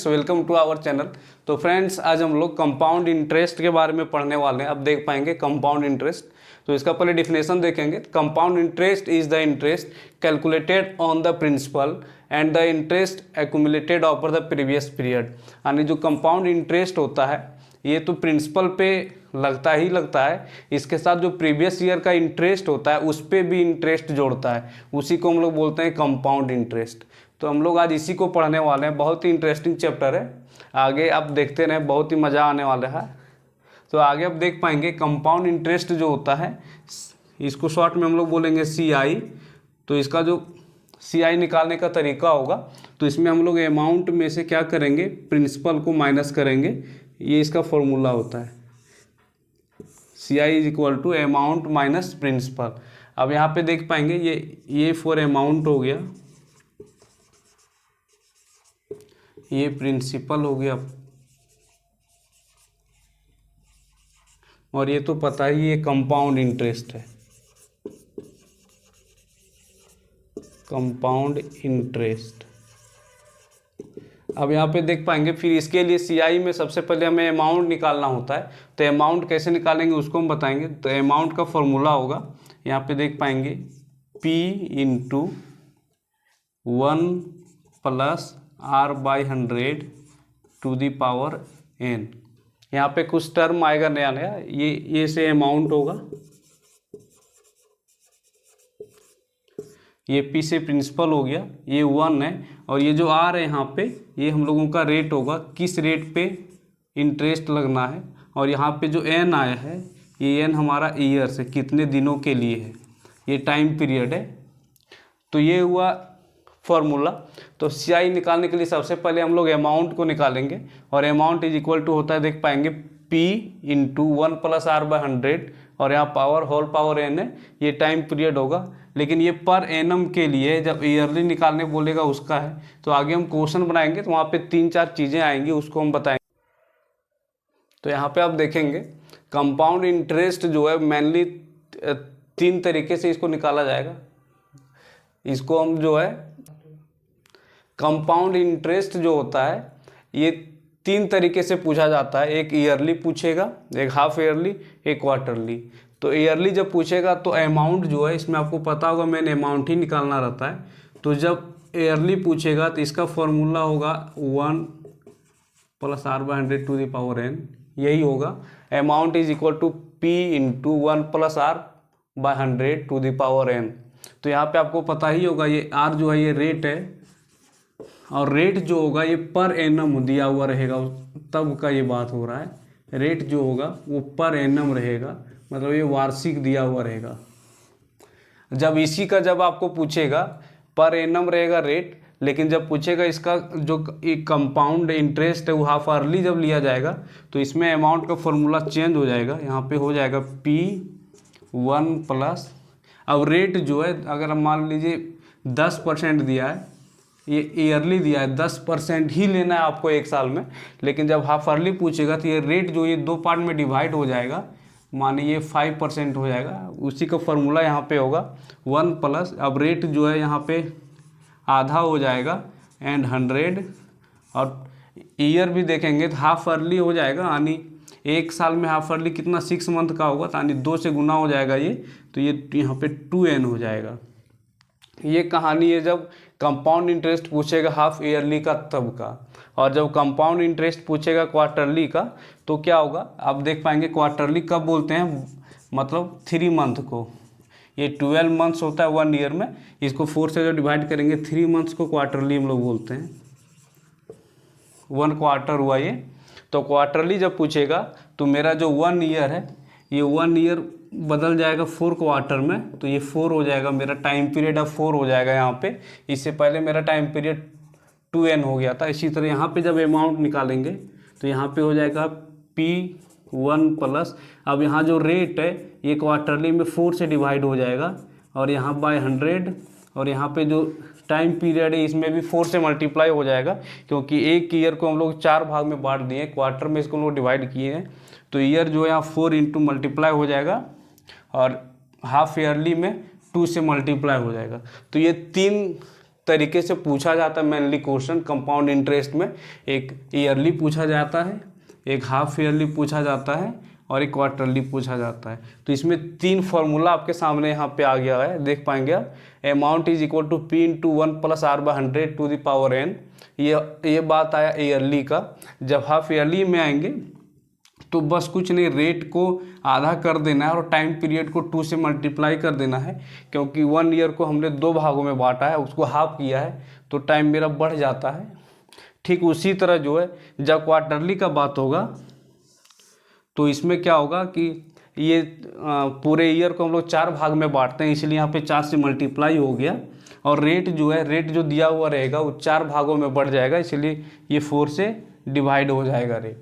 Welcome to our channel. तो friends, आज हम लोग कंपाउंड इंटरेस्ट के बारे में पढ़ने वाले हैं। अब देख पाएंगे कंपाउंड इंटरेस्ट। तो इसका पहले डिफिनेशन देखेंगे। Compound interest is the interest calculated on the principal and the interest accumulated over the previous period. यानी जो कंपाउंड इंटरेस्ट होता है ये तो प्रिंसिपल पे लगता ही लगता है, इसके साथ जो प्रीवियस ईयर का इंटरेस्ट होता है उस पर भी इंटरेस्ट जोड़ता है, उसी को हम लोग बोलते हैं कंपाउंड इंटरेस्ट। तो हम लोग आज इसी को पढ़ने वाले हैं। बहुत ही इंटरेस्टिंग चैप्टर है, आगे आप देखते रहें, बहुत ही मज़ा आने वाला है। तो आगे आप देख पाएंगे कंपाउंड इंटरेस्ट जो होता है इसको शॉर्ट में हम लोग बोलेंगे CI। तो इसका जो CI निकालने का तरीका होगा, तो इसमें हम लोग अमाउंट में से क्या करेंगे, प्रिंसिपल को माइनस करेंगे। ये इसका फॉर्मूला होता है, CI is equal to amount minus principal. अब यहाँ पे देख पाएंगे ये फॉर अमाउंट हो गया, ये प्रिंसिपल हो गया, और ये तो पता ही ये कंपाउंड इंटरेस्ट है, कंपाउंड इंटरेस्ट। अब यहाँ पे देख पाएंगे फिर इसके लिए CI में सबसे पहले हमें अमाउंट निकालना होता है। तो अमाउंट कैसे निकालेंगे उसको हम बताएंगे। तो अमाउंट का फॉर्मूला होगा, यहाँ पे देख पाएंगे P into 1 plus R/100 to the power n। यहाँ पे कुछ टर्म आएगा नया नया, ये से अमाउंट होगा, ये P से प्रिंसिपल हो गया, ये 1 है, और ये जो R है यहाँ पे ये हम लोगों का रेट होगा, किस रेट पे इंटरेस्ट लगना है। और यहाँ पे जो n आया है ये n हमारा ईयर से कितने दिनों के लिए है, ये टाइम पीरियड है। तो ये हुआ फॉर्मूला। तो CI निकालने के लिए सबसे पहले हम लोग अमाउंट को निकालेंगे, और अमाउंट इज इक्वल टू होता है, देख पाएंगे P इंटू 1 प्लस R/100, और यहाँ पावर होल पावर n है, ये टाइम पीरियड होगा। लेकिन ये पर एनम के लिए जब ईयरली निकालने बोलेगा उसका है। तो आगे हम क्वेश्चन बनाएंगे तो वहाँ पे 3-4 चीज़ें आएंगी, उसको हम बताएंगे। तो यहाँ पे आप देखेंगे कंपाउंड इंटरेस्ट जो है मेनली 3 तरीके से इसको निकाला जाएगा। इसको हम जो है कंपाउंड इंटरेस्ट जो होता है ये 3 तरीके से पूछा जाता है। एक ईयरली पूछेगा, एक हाफ ईयरली, एक क्वार्टरली। तो ईयरली जब पूछेगा तो अमाउंट जो है, इसमें आपको पता होगा मैंने अमाउंट ही निकालना रहता है। तो जब ईयरली पूछेगा तो इसका फॉर्मूला होगा 1 plus R/100 to the power n, यही होगा। Amount is equal to P into 1 plus R/100 to the power n। तो यहाँ पे आपको पता ही होगा ये R जो है ये रेट है, और रेट जो होगा ये पर एनम दिया हुआ रहेगा, तब का ये बात हो रहा है। रेट जो होगा वो पर एनम रहेगा, मतलब ये वार्षिक दिया हुआ रहेगा। जब इसी का जब आपको पूछेगा पर एनम रहेगा रेट, लेकिन जब पूछेगा इसका जो एक कंपाउंड इंटरेस्ट है वो हाफ अर्ली जब लिया जाएगा तो इसमें अमाउंट का फॉर्मूला चेंज हो जाएगा। यहाँ पे हो जाएगा P1 प्लस, अब रेट जो है अगर हम मान लीजिए 10% दिया है, ये ईयरली दिया है, 10% ही लेना है आपको एक साल में। लेकिन जब हाफ अर्ली पूछेगा तो ये रेट जो ये 2 पार्ट में डिवाइड हो जाएगा, मानिए ये 5% हो जाएगा। उसी का फॉर्मूला यहाँ पे होगा 1 प्लस, अब रेट जो है यहाँ पे आधा हो जाएगा एंड 100, और ईयर भी देखेंगे तो हाफ अर्ली हो जाएगा, यानी एक साल में हाफ अर्ली कितना 6 मंथ का होगा, तो यानी 2 से गुना हो जाएगा ये, तो ये यहाँ पे 2n हो जाएगा। ये कहानी है जब कंपाउंड इंटरेस्ट पूछेगा हाफ ईयरली का तब का। और जब कंपाउंड इंटरेस्ट पूछेगा क्वार्टरली का तो क्या होगा, आप देख पाएंगे क्वार्टरली कब बोलते हैं, मतलब 3 मंथ को। ये 12 मंथ्स होता है 1 ईयर में, इसको 4 से जो डिवाइड करेंगे 3 मंथ्स को क्वार्टरली हम लोग बोलते हैं। 1 क्वार्टर हुआ ये। तो क्वार्टरली जब पूछेगा तो मेरा जो 1 ईयर है ये 1 ईयर बदल जाएगा 4 क्वार्टर में, तो ये 4 हो जाएगा, मेरा टाइम पीरियड अब 4 हो जाएगा यहाँ पे। इससे पहले मेरा टाइम पीरियड 2n हो गया था। इसी तरह यहाँ पे जब अमाउंट निकालेंगे तो यहाँ पे हो जाएगा P1 प्लस, अब यहाँ जो रेट है ये क्वार्टरली में 4 से डिवाइड हो जाएगा, और यहाँ बाय 100, और यहाँ पे जो टाइम पीरियड है इसमें भी 4 से मल्टीप्लाई हो जाएगा, क्योंकि एक ईयर को हम लोग 4 भाग में बांट दिए, क्वार्टर में इसको हम लोग डिवाइड किए हैं। तो ईयर जो है यहाँ 4 इंटू मल्टीप्लाई हो जाएगा, और हाफ ईयरली में 2 से मल्टीप्लाई हो जाएगा। तो ये 3 तरीके से पूछा जाता है मेनली क्वेश्चन कंपाउंड इंटरेस्ट में। एक ईयरली पूछा जाता है, एक हाफ ईयरली पूछा जाता है और एक क्वार्टरली पूछा जाता है। तो इसमें 3 फॉर्मूला आपके सामने यहाँ पे आ गया है, देख पाएंगे आप। Amount is equal to P × 1 + R/100 to the power n। ये बात आया ईयरली का। जब हाफ ईयरली में आएंगे तो बस कुछ नहीं, रेट को आधा कर देना है और टाइम पीरियड को 2 से मल्टीप्लाई कर देना है, क्योंकि 1 ईयर को हमने 2 भागों में बांटा है, उसको हाफ किया है तो टाइम मेरा बढ़ जाता है। ठीक उसी तरह जो है जब क्वार्टरली का बात होगा तो इसमें क्या होगा कि ये पूरे ईयर को हम लोग 4 भाग में बांटते हैं, इसलिए यहाँ पे 4 से मल्टीप्लाई हो गया और रेट जो दिया हुआ रहेगा वो 4 भागों में बढ़ जाएगा, इसलिए ये 4 से डिवाइड हो जाएगा रेट।